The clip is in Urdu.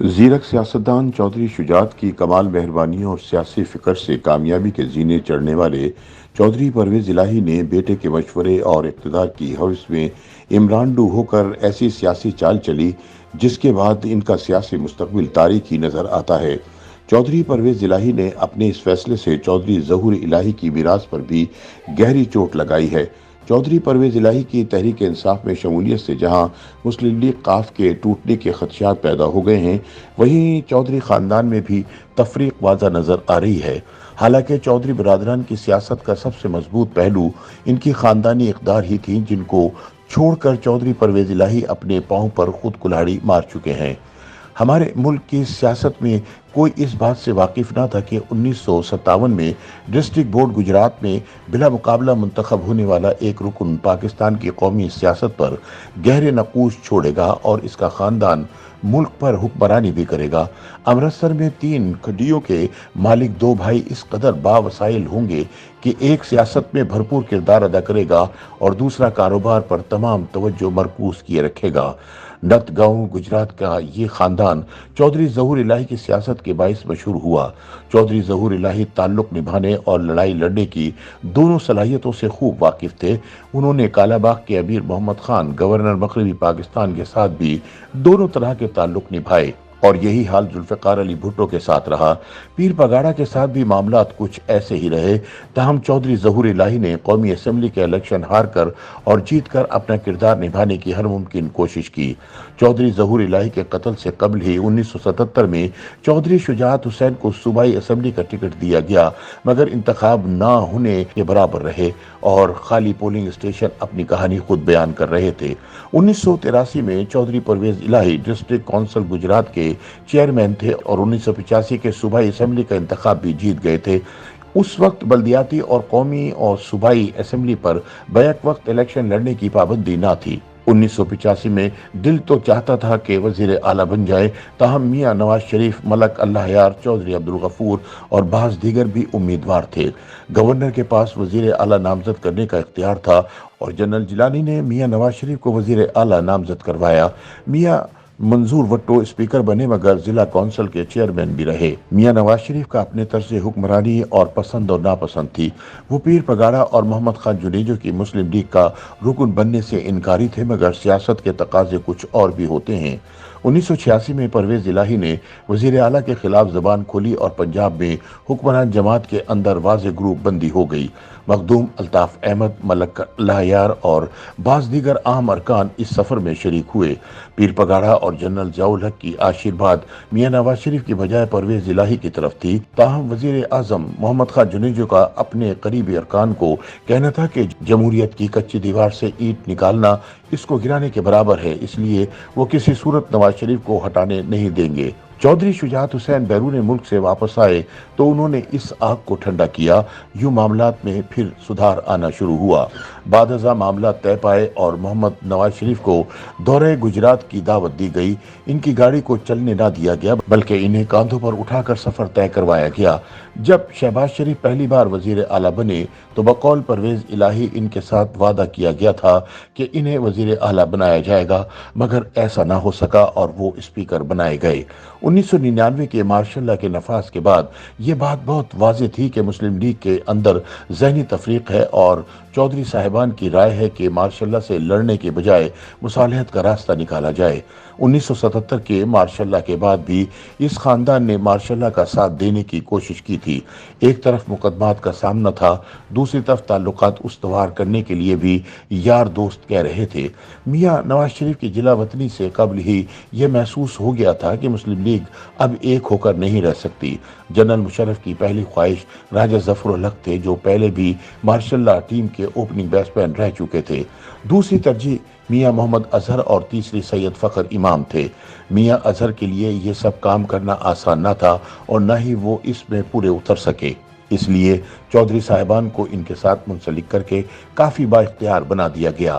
زیرک سیاستدان چودھری شجاعت کی کمال مہربانی اور سیاسی فکر سے کامیابی کے زینے چڑھنے والے چودھری پرویز الہی نے بیٹے کے مشورے اور اقتدار کی ہوس میں عمران ڈو ہو کر ایسی سیاسی چال چلی جس کے بعد ان کا سیاسی مستقبل تاریخی نظر آتا ہے۔ چودھری پرویز الہی نے اپنے اس فیصلے سے چودھری ظہور الہی کی میراث پر بھی گہری چوٹ لگائی ہے۔ چودھری پرویز الہی کی تحریک انصاف میں شمولیت سے جہاں مسلم لیگ قاف کے ٹوٹنے کے خدشات پیدا ہو گئے ہیں، وہیں چودھری خاندان میں بھی تفریق واضح نظر آ رہی ہے۔ حالانکہ چودھری برادران کی سیاست کا سب سے مضبوط پہلو ان کی خاندانی اقدار ہی تھی، جن کو چھوڑ کر چودھری پرویز الہی اپنے پاؤں پر خود کلہاڑی مار چکے ہیں۔ ہمارے ملک کی سیاست میں کوئی اس بات سے واقف نہ تھا کہ 1957 میں ڈسٹرکٹ بورڈ گجرات میں بلا مقابلہ منتخب ہونے والا ایک رکن پاکستان کی قومی سیاست پر گہرے نقوش چھوڑے گا اور اس کا خاندان ملک پر حکمرانی بھی کرے گا۔ امرتسر میں 3 کھڈیوں کے مالک 2 بھائی اس قدر باوسائل ہوں گے کہ ایک سیاست میں بھرپور کردار ادا کرے گا اور دوسرا کاروبار پر تمام توجہ مرکوز کیے رکھے گا۔ نت گاؤں گجرات کا یہ خاندان چودھری ظہور الہی کی سیاست کے باعث مشہور ہوا۔ چودھری ظہور الہی تعلق نبھانے اور لڑائی لڑنے کی دونوں صلاحیتوں سے خوب واقف تھے۔ انہوں نے کالا باغ کے امیر محمد خان گورنر مغربی پاکستان کے ساتھ بھی دونوں طرح کے تعلق نبھائے اور یہی حال ذوالفقار علی بھٹو کے ساتھ رہا۔ پیر پگاڑا کے ساتھ بھی معاملات کچھ ایسے ہی رہے، تاہم چودھری ظہور الہی نے قومی اسمبلی کے الیکشن ہار کر اور جیت کر اپنا کردار نبھانے کی ہر ممکن کوشش کی۔ چودھری ظہور الہی کے قتل سے قبل ہی 1977 میں چودھری شجاعت حسین کو صوبائی اسمبلی کا ٹکٹ دیا گیا، مگر انتخاب نہ ہونے کے برابر رہے اور خالی پولنگ اسٹیشن اپنی کہانی خود بیان کر رہے تھے۔ 1983 میں چودھری پرویز الہی ڈسٹرکٹ کونسل گجرات کے چیئرمین تھے اور 1985 کے صوبائی اسمبلی کا انتخاب بھی جیت گئے تھے۔ اس وقت بلدیاتی اور قومی اور صوبائی اسمبلی پر بیک وقت الیکشن لڑنے کی پابندی نہ تھی۔ 1985 میں دل تو چاہتا تھا کہ وزیر اعلیٰ بن جائے، تاہم میاں نواز شریف، ملک اللہ یار، چودھری عبدالغفور اور بعض دیگر بھی امیدوار تھے۔ گورنر کے پاس وزیر اعلیٰ نامزد کرنے کا اختیار تھا اور جنرل جیلانی نے میاں نواز شریف کو وزیر اعلیٰ نامزد کروایا۔ میاں منظور وٹو اسپیکر بنے مگر ضلع کونسل کے چیئرمین بھی رہے۔ میاں نواز شریف کا اپنے طرز حکمرانی اور پسند اور ناپسند تھی۔ وہ پیر پگاڑا اور محمد خان جنیجو کی مسلم لیگ کا رکن بننے سے انکاری تھے، مگر سیاست کے تقاضے کچھ اور بھی ہوتے ہیں۔ 1986 میں پرویز الہی نے وزیر اعلیٰ کے خلاف زبان کھولی اور پنجاب میں حکمران جماعت کے اندر واضح گروپ بندی ہو گئی۔ مخدوم، الطاف احمد، ملک اللہ یار اور بعض دیگر اہم ارکان اس سفر میں شریک ہوئے۔ پیر پگاڑا اور جنرل ضیاء الحق کی آشیرواد میاں نواز شریف کی بجائے پرویز الہی کی طرف تھی، تاہم وزیر اعظم محمد خان جنیجو کا اپنے قریبی ارکان کو کہنا تھا کہ جمہوریت کی کچی دیوار سے اینٹ نکالنا اس کو گرانے کے برابر ہے، اس لیے وہ کسی صورت نواز شریف کو ہٹانے نہیں دیں گے۔ چودھری شجاعت حسین بیرون ملک سے واپس آئے تو انہوں نے اس آگ کو ٹھنڈا کیا، یوں معاملات میں پھر سدھار آنا شروع ہوا۔ بعد ازاں معاملات طے پائے اور محمد نواز شریف کو دورہ گجرات کی دعوت دی گئی۔ ان کی گاڑی کو چلنے نہ دیا گیا بلکہ انہیں کاندھوں پر اٹھا کر سفر طے کروایا گیا۔ جب شہباز شریف پہلی بار وزیر اعلیٰ بنے تو بقول پرویز الہی ان کے ساتھ وعدہ کیا گیا تھا کہ انہیں وزیر اعلیٰ بنایا جائے گا، مگر ایسا نہ ہو سکا اور وہ اسپیکر بنائے گئے۔ 1999 کے مارشل لا کے نفاذ کے بعد یہ بات بہت واضح تھی کہ مسلم لیگ کے اندر ذہنی تفریق ہے اور چودھری صاحبان کی رائے ہے کہ مارشل لا سے لڑنے کے بجائے مصالحت کا راستہ نکالا جائے۔ 1977 کے مارشل لا کے بعد بھی اس خاندان نے مارشل لا کا ساتھ دینے کی کوشش کی تھی۔ ایک طرف مقدمات کا سامنا تھا، دوسری طرف تعلقات استوار کرنے کے لیے بھی یار دوست کہہ رہے تھے۔ میاں نواز شریف کی جلا وطنی سے قبل ہی یہ محسوس ہو گیا تھا کہ مسلم لیگ اب ایک ہو کر نہیں رہ سکتی۔ جنرل مشرف کی پہلی خواہش راجہ ظفر الحق تھے، جو پہلے بھی مارشل لا ٹیم کے اوپننگ بیٹسمین رہ چکے تھے۔ دوسری ترجیح میاں محمد اظہر اور تیسری سید فخر امام تھے۔ میاں اظہر کے لیے یہ سب کام کرنا آسان نہ تھا اور نہ ہی وہ اس میں پورے اتر سکے، اس لیے چودھری صاحبان کو ان کے ساتھ منسلک کر کے کافی با اختیار بنا دیا گیا۔